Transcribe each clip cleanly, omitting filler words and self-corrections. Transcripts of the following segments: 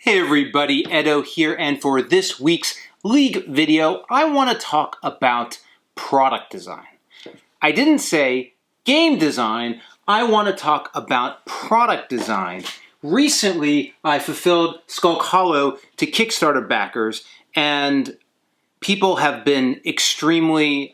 Hey everybody, Edo here, and for this week's League video, I want to talk about product design. I didn't say game design, I want to talk about product design. Recently, I fulfilled Skulk Hollow to Kickstarter backers, and people have been extremely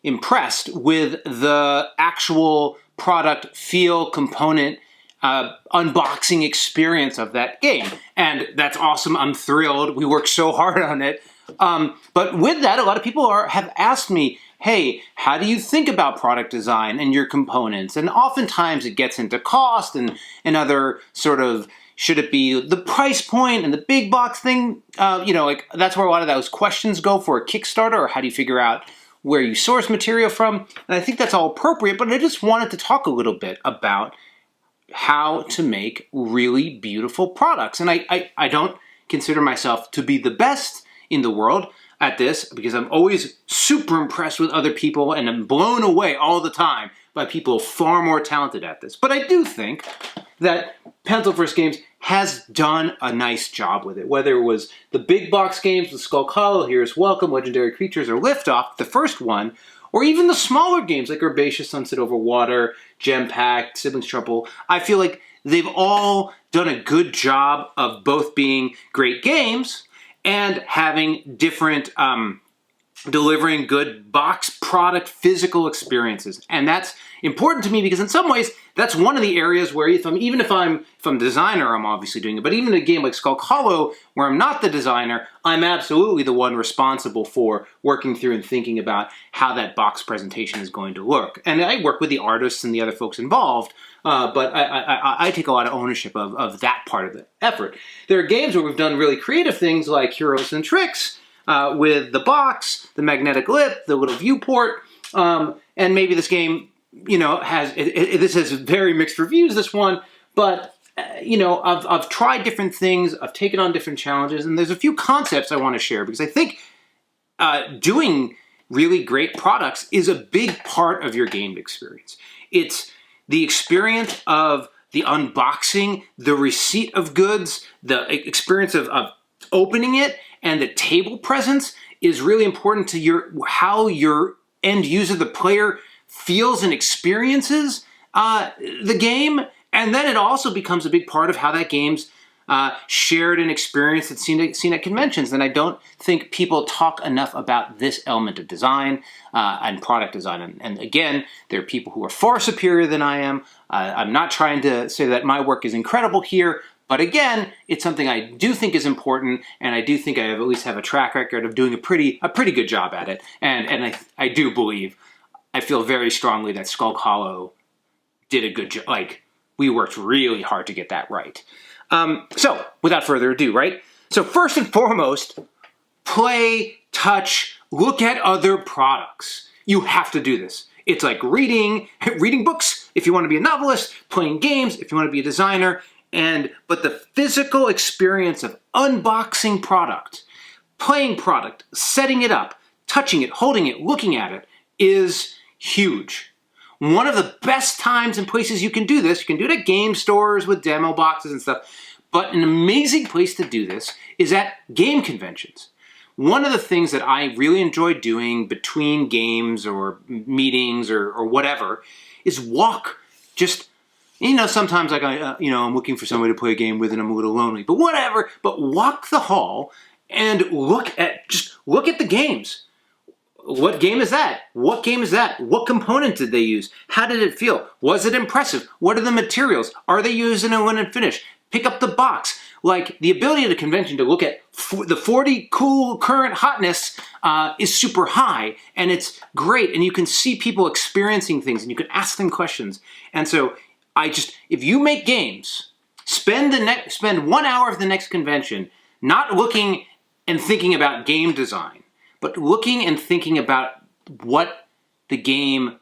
impressed with the actual product feel component unboxing experience of that game. And that's awesome. I'm thrilled. We worked so hard on it. But with that, a lot of people have asked me, hey, how do you think about product design and your components? And oftentimes it gets into cost and other sort of, should it be the price point and the big box thing? That's where a lot of those questions go for a Kickstarter, or how do you figure out where you source material from? And I think that's all appropriate, but I just wanted to talk a little bit about how to make really beautiful products. And I don't consider myself to be the best in the world at this, because I'm always super impressed with other people and I'm blown away all the time by people far more talented at this. But I do think that Pencil First Games has done a nice job with it. Whether it was the big box games with Skulk Hollow, Here's Welcome, Legendary Creatures, or Liftoff, the first one, or even the smaller games like Herbaceous Sunset Over Water, Gem Pact, Siblings Trouble, I feel like they've all done a good job of both being great games and having different, delivering good box product physical experiences. And that's important to me because in some ways, that's one of the areas where if I'm a designer, I'm obviously doing it, but even in a game like Skulk Hollow, where I'm not the designer, I'm absolutely the one responsible for working through and thinking about how that box presentation is going to look. And I work with the artists and the other folks involved, but I take a lot of ownership of that part of the effort. There are games where we've done really creative things like Heroes and Tricks, with the box, the magnetic lip, the little viewport, and maybe this game, this has very mixed reviews, this one, but, I've tried different things, I've taken on different challenges, and there's a few concepts I want to share, because I think doing really great products is a big part of your game experience. It's the experience of the unboxing, the receipt of goods, the experience of opening it, and the table presence is really important to how your end user, the player, feels and experiences the game. And then it also becomes a big part of how that game's shared and experienced and seen at conventions. And I don't think people talk enough about this element of design and product design. And again, there are people who are far superior than I am. I'm not trying to say that my work is incredible here, but again, it's something I do think is important, and I do think I at least have a track record of doing a pretty good job at it. And I do believe, I feel very strongly that Skulk Hollow did a good job. Like, we worked really hard to get that right. So, without further ado, right? So first and foremost, play, touch, look at other products. You have to do this. It's like reading books if you want to be a novelist, playing games if you want to be a designer, but the physical experience of unboxing product, playing product, setting it up, touching it, holding it, looking at it is huge. One of the best times and places you can do this, you can do it at game stores with demo boxes and stuff, but an amazing place to do this is at game conventions. One of the things that I really enjoy doing between games or meetings or whatever is walk. Just, sometimes like I'm looking for somebody to play a game with and I'm a little lonely, but whatever. But walk the hall and look at the games. What game is that? What game is that? What component did they use? How did it feel? Was it impressive? What are the materials? Are they using a linen finish? Pick up the box. Like, the ability at a convention to look at the 40 cool current hotness is super high, and it's great, and you can see people experiencing things, and you can ask them questions. And so, if you make games, spend 1 hour of the next convention not looking and thinking about game design, but looking and thinking about what the game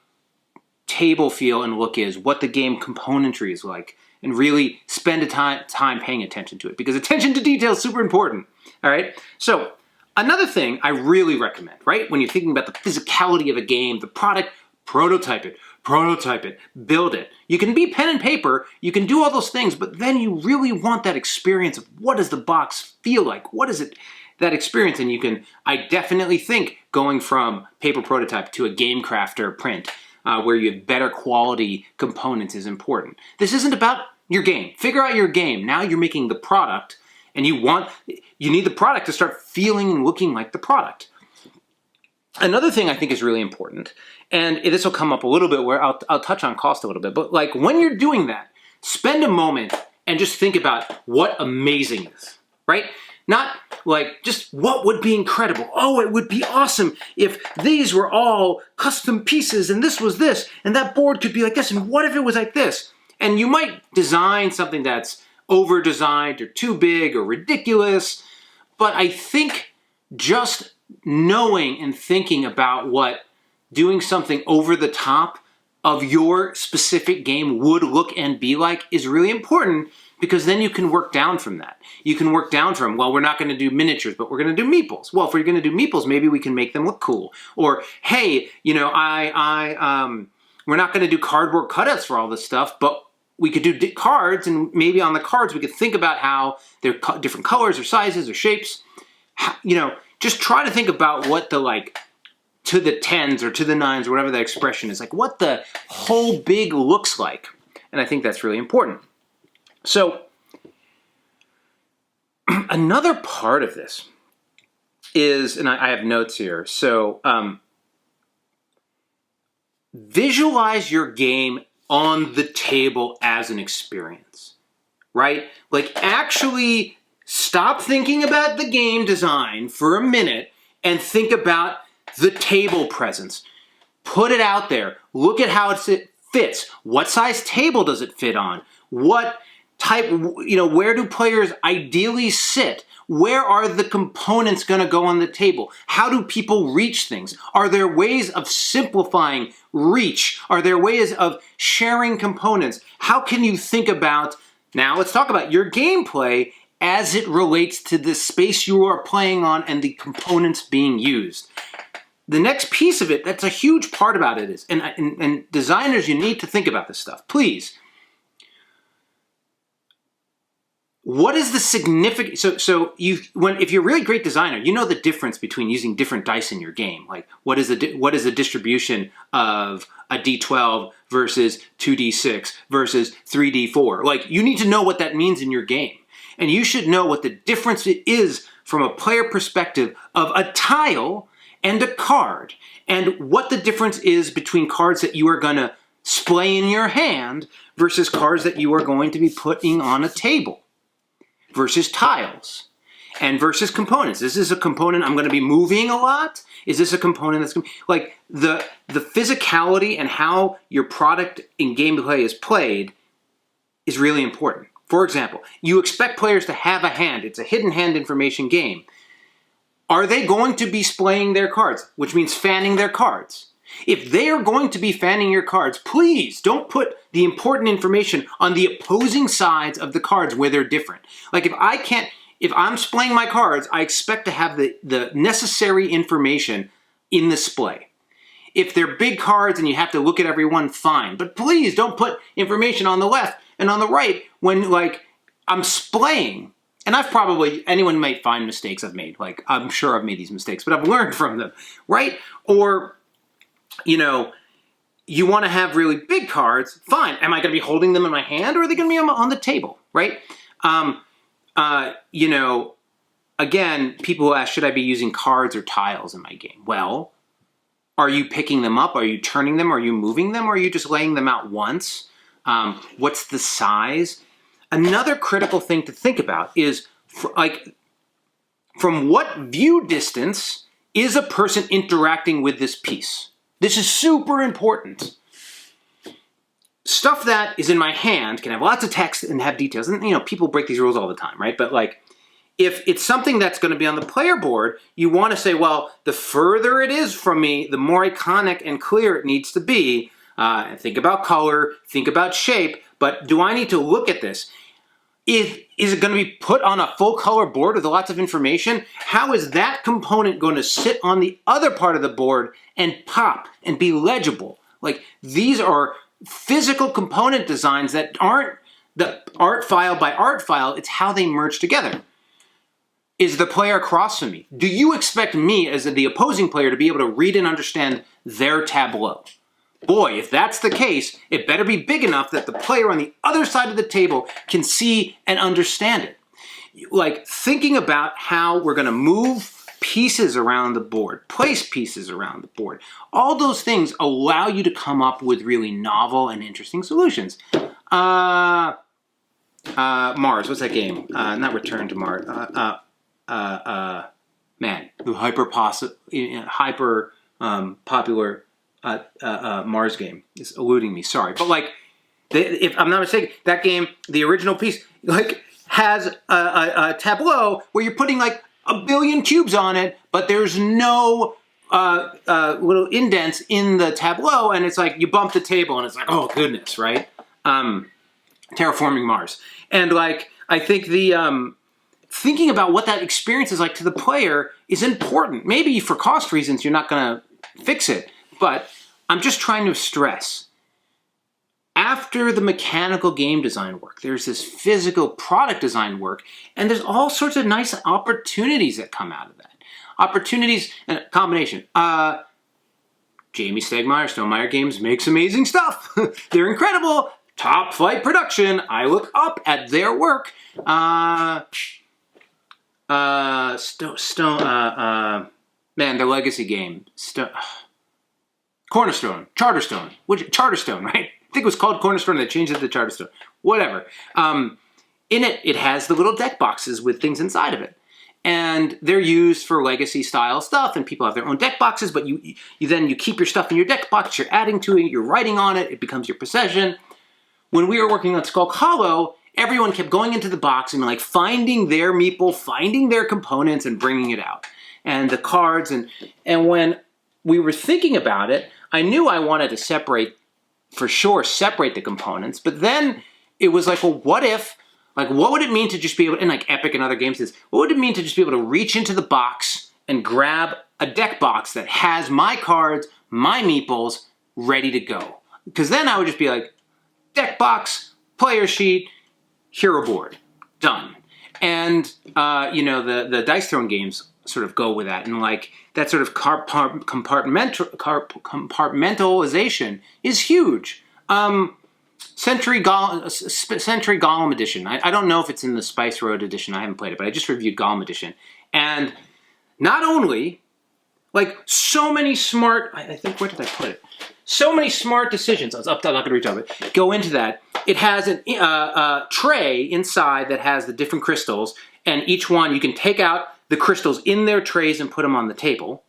table feel and look is, what the game componentry is like, and really spend a time paying attention to it, because attention to detail is super important, all right? So another thing I really recommend, right, when you're thinking about the physicality of a game, the product, prototype it. prototype it, build it. You can be pen and paper, you can do all those things, but then you really want that experience of what does the box feel like? What is it, that experience? And I definitely think going from paper prototype to a game crafter print, where you have better quality components is important. This isn't about your game. Figure out your game. Now you're making the product, and you need the product to start feeling and looking like the product. Another thing I think is really important, and this will come up a little bit where I'll touch on cost a little bit, but like when you're doing that, spend a moment and just think about what amazing is, right? Not like just what would be incredible. Oh, it would be awesome if these were all custom pieces and this was this and that board could be like this and what if it was like this? And you might design something that's over-designed or too big or ridiculous, but I think just knowing and thinking about what doing something over the top of your specific game would look and be like is really important, because then you can work down from that. You can work down from, well, we're not going to do miniatures, but we're going to do meeples. Well, if we're going to do meeples, maybe we can make them look cool. Or, hey, we're not going to do cardboard cutouts for all this stuff, but we could do cards, and maybe on the cards we could think about how they're different colors or sizes or shapes. Just try to think about what the to the 10s or to the 9s or whatever that expression is, like what the whole big looks like. And I think that's really important. So another part of this is, and I have notes here, so visualize your game on the table as an experience, right? Like actually stop thinking about the game design for a minute and think about the table presence. Put it out there. Look at how it fits. What size table does it fit on? What type, where do players ideally sit? Where are the components going to go on the table? How do people reach things? Are there ways of simplifying reach? Are there ways of sharing components? How can you think about, now let's talk about your gameplay as it relates to the space you are playing on and the components being used. The next piece of it, that's a huge part about it is, and designers, you need to think about this stuff, please. What is the significant, if you're a really great designer, you know the difference between using different dice in your game. Like what is the distribution of a D12 versus 2D6 versus 3D4? Like you need to know what that means in your game. And you should know what the difference is from a player perspective of a tile and a card, and what the difference is between cards that you are going to splay in your hand versus cards that you are going to be putting on a table, versus tiles, and versus components. This is a component I'm going to be moving a lot. Is this a component that's going to be, like the physicality and how your product in gameplay is played is really important. For example, you expect players to have a hand. It's a hidden hand information game. Are they going to be splaying their cards, which means fanning their cards? If they are going to be fanning your cards, please don't put the important information on the opposing sides of the cards where they're different. Like if I'm splaying my cards, I expect to have the necessary information in the splay. If they're big cards and you have to look at every one, fine. But please don't put information on the left and on the right when I'm splaying. And anyone might find mistakes I've made. Like, I'm sure I've made these mistakes, but I've learned from them, right? Or, you want to have really big cards, fine. Am I going to be holding them in my hand, or are they going to be on the table, right? Again, people ask, should I be using cards or tiles in my game? Well, are you picking them up? Are you turning them? Are you moving them? Or are you just laying them out once? What's the size? Another critical thing to think about is, from what view distance is a person interacting with this piece? This is super important. Stuff that is in my hand can have lots of text and have details. And, people break these rules all the time, right? But, if it's something that's going to be on the player board, you want to say, well, the further it is from me, the more iconic and clear it needs to be. Think about color, think about shape, but do I need to look at this? Is it going to be put on a full color board with lots of information? How is that component going to sit on the other part of the board and pop and be legible? Like, these are physical component designs that aren't the art file by art file, it's how they merge together. Is the player across from me? Do you expect me, as the opposing player, to be able to read and understand their tableau? Boy, if that's the case, it better be big enough that the player on the other side of the table can see and understand it. Like, thinking about how we're going to move pieces around the board, place pieces around the board, all those things allow you to come up with really novel and interesting solutions. Mars, what's that game? Not Return to Mars. Man, the hyper popular Mars game is eluding me. Sorry, but like, if I'm not mistaken, that game, the original piece, like, has a tableau where you're putting like 1 billion cubes on it, but there's no little indents in the tableau, and it's like you bump the table, and it's like, oh goodness, right? Terraforming Mars, and like, I think the thinking about what that experience is like to the player is important. Maybe for cost reasons you're not going to fix it, but I'm just trying to stress, after the mechanical game design work, there's this physical product design work, and there's all sorts of nice opportunities that come out of that. Opportunities and combination. Jamie Stegmaier, Stonemaier Games makes amazing stuff. They're incredible. Top flight production. I look up at their work. Man, their legacy game. Cornerstone. Charterstone, right? I think it was called Cornerstone, they changed it to Charterstone. Whatever. In it, it has the little deck boxes with things inside of it. And they're used for legacy style stuff, and people have their own deck boxes, but you keep your stuff in your deck box, you're adding to it, you're writing on it, it becomes your possession. When we were working on Skulk Hollow, everyone kept going into the box and like finding their meeple, finding their components and bringing it out. And the cards, and when we were thinking about it, I knew I wanted to separate the components, but then it was like, well, what if, like, what would it mean to just be able, and like Epic and other games is, what would it mean to just be able to reach into the box and grab a deck box that has my cards, my meeples, ready to go? Because then I would just be like, deck box, player sheet, hero board, done. And, the dice throwing games sort of go with that, and like, that sort of compartmentalization is huge. Century Golem Edition. I don't know if it's in the Spice Road Edition. I haven't played it, but I just reviewed Golem Edition. And not only, like, so many smart, I think, where did I put it? So many smart decisions. I'm not going to reach out, but go into that. It has a tray inside that has the different crystals, and each one, you can take out the crystals in their trays and put them on the table.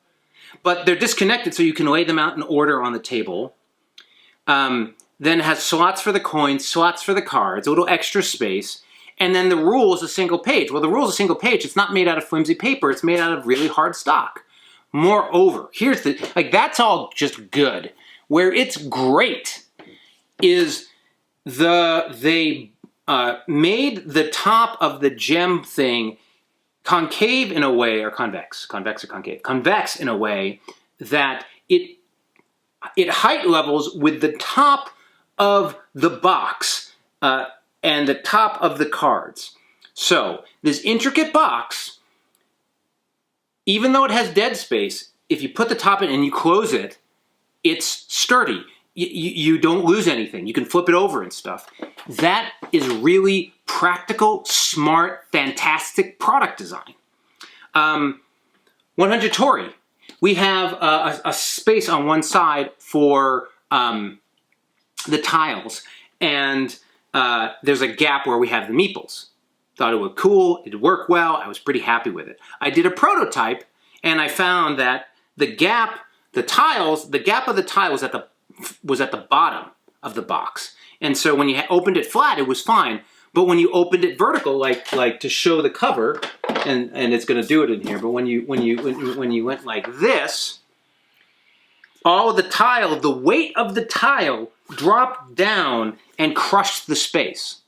But they're disconnected, so you can lay them out in order on the table. Then it has slots for the coins, slots for the cards, a little extra space. And then the rule is a single page. Well, the rule is a single page. It's not made out of flimsy paper. It's made out of really hard stock. Moreover, that's all just good. Where it's great is they made the top of the gem thing concave in a way, or convex in a way that it height levels with the top of the box and the top of the cards. So this intricate box, even though it has dead space, if you put the top in and you close it, it's sturdy. You don't lose anything. You can flip it over and stuff. That is really practical, smart, fantastic product design. 100 Tori. We have a space on one side for the tiles, and there's a gap where we have the meeples. Thought it looked cool, it worked well, I was pretty happy with it. I did a prototype, and I found that the gap of the tile was at the bottom of the box. And so when you opened it flat, it was fine. But when you opened it vertical, like to show the cover, and it's going to do it in here, but when you went like this, all of the tile, the weight of the tile dropped down and crushed the space.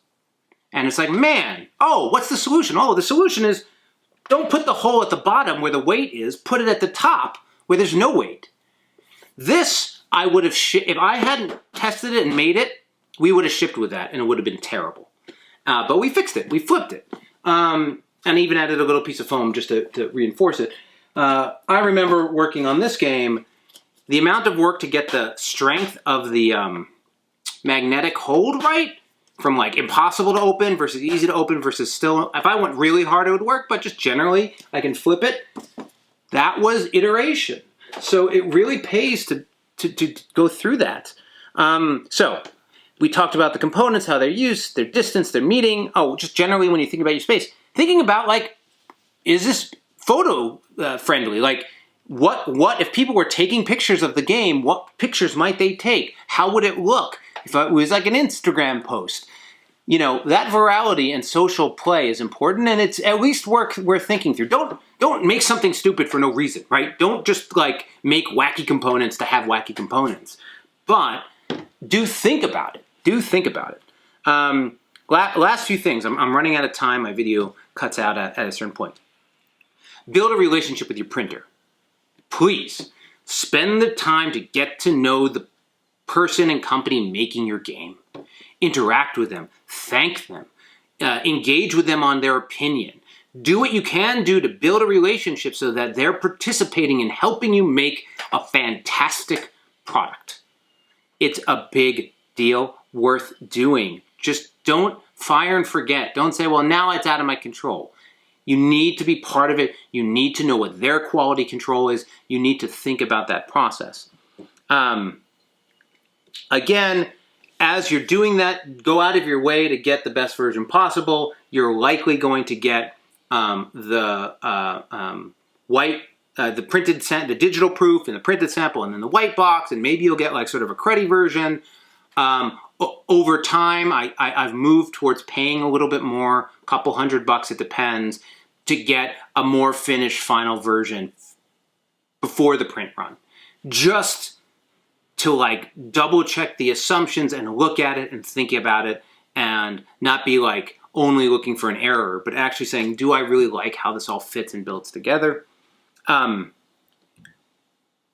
And it's like, man, what's the solution? The solution is, don't put the hole at the bottom where the weight is, put it at the top where there's no weight. This I would have if I hadn't tested it and made it, we would have shipped with that, and it would have been terrible. But we fixed it. We flipped it. And even added a little piece of foam just to reinforce it. I remember working on this game, the amount of work to get the strength of the magnetic hold right, from like impossible to open versus easy to open versus still, if I went really hard it would work, but just generally I can flip it. That was iteration. So it really pays to go through that. So we talked about the components, how they're used, their distance, their meeting. Oh, just generally when you think about your space, thinking about like, is this photo friendly? Like what if people were taking pictures of the game, what pictures might they take? How would it look if it was like an Instagram post? You know, that virality and social play is important, and it's at least worth thinking through. Don't make something stupid for no reason, right? Don't just like make wacky components to have wacky components. But do think about it. Do think about it. Last few things. I'm running out of time. My video cuts out at a certain point. Build a relationship with your printer. Please spend the time to get to know the person and company making your game. Interact with them. Thank them. Engage with them on their opinion. Do what you can do to build a relationship so that they're participating in helping you make a fantastic product. It's a big deal, worth doing. Just don't fire and forget. Don't say, well, now it's out of my control. You need to be part of it. You need to know what their quality control is. You need to think about that process. Again, as you're doing that, go out of your way to get the best version possible. You're likely going to get the digital proof and the printed sample, and then the white box, and maybe you'll get like sort of a cruddy version. Over time, I've moved towards paying a little bit more, a couple $100, it depends, to get a more finished final version before the print run. Just to like double check the assumptions and look at it and think about it and not be like only looking for an error, but actually saying, do I really like how this all fits and builds together? And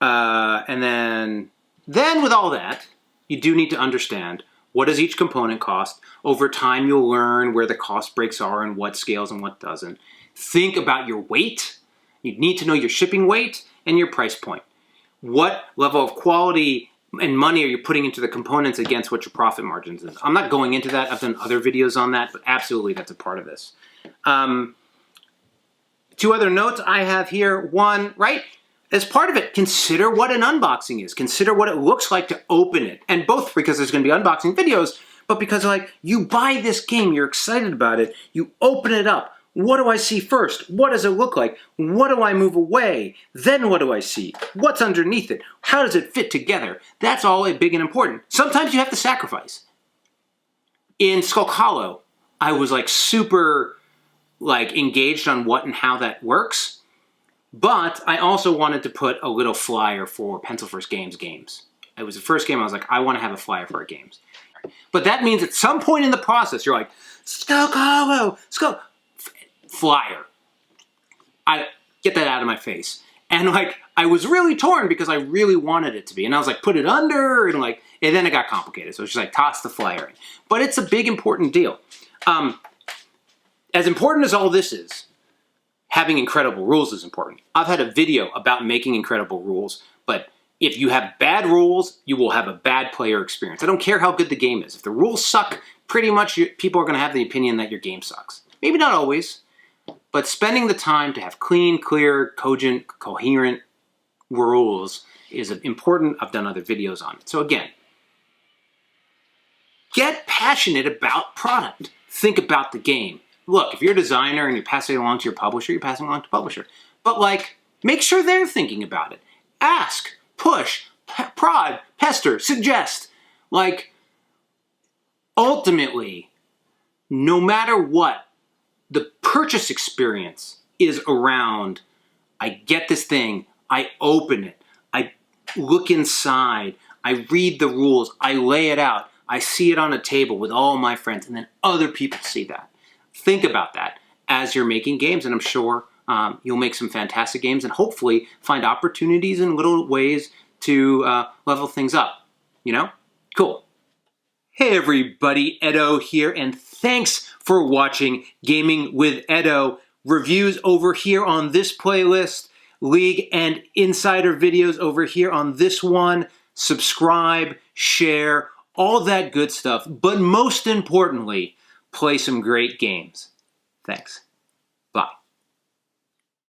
then with all that, you do need to understand what does each component cost. Over time, you'll learn where the cost breaks are and what scales and what doesn't. Think about your weight. You need to know your shipping weight and your price point. What level of quality and money are you putting into the components against what your profit margins is? I'm not going into that. I've done other videos on that, but absolutely that's a part of this. Two other notes I have here. One, right? As part of it, consider what an unboxing is. Consider what it looks like to open it. And both because there's going to be unboxing videos, but because like you buy this game, you're excited about it, you open it up. What do I see first? What does it look like? What do I move away? Then what do I see? What's underneath it? How does it fit together? That's all big and important. Sometimes you have to sacrifice. In Skull Hollow, I was like super like engaged on what and how that works. But I also wanted to put a little flyer for Pencil First Games games. It was the first game I was like, I want to have a flyer for our games. But that means at some point in the process, you're like, Skull Hollow, flyer. I get that out of my face. And like, I was really torn because I really wanted it to be. And I was like, put it under, and like, and then it got complicated. So it's just like, toss the flyer in. But it's a big, important deal. As important as all this is, having incredible rules is important. I've had a video about making incredible rules, but if you have bad rules, you will have a bad player experience. I don't care how good the game is. If the rules suck, pretty much people are going to have the opinion that your game sucks. Maybe not always, but spending the time to have clean, clear, cogent, coherent rules is important. I've done other videos on it. So again, get passionate about product. Think about the game. Look, if you're a designer and you're passing it along to your publisher, you're passing it along to publisher. But like, make sure they're thinking about it. Ask, push, prod, pester, suggest. Like, ultimately, no matter what, the purchase experience is around, I get this thing, I open it, I look inside, I read the rules, I lay it out, I see it on a table with all my friends, and then other people see that. Think about that as you're making games, and I'm sure you'll make some fantastic games and hopefully find opportunities and little ways to level things up, you know? Cool. Hey everybody, Edo here, and thanks for watching Gaming with Edo. Reviews over here on this playlist, League and Insider videos over here on this one. Subscribe, share, all that good stuff. But most importantly, play some great games. Thanks. Bye.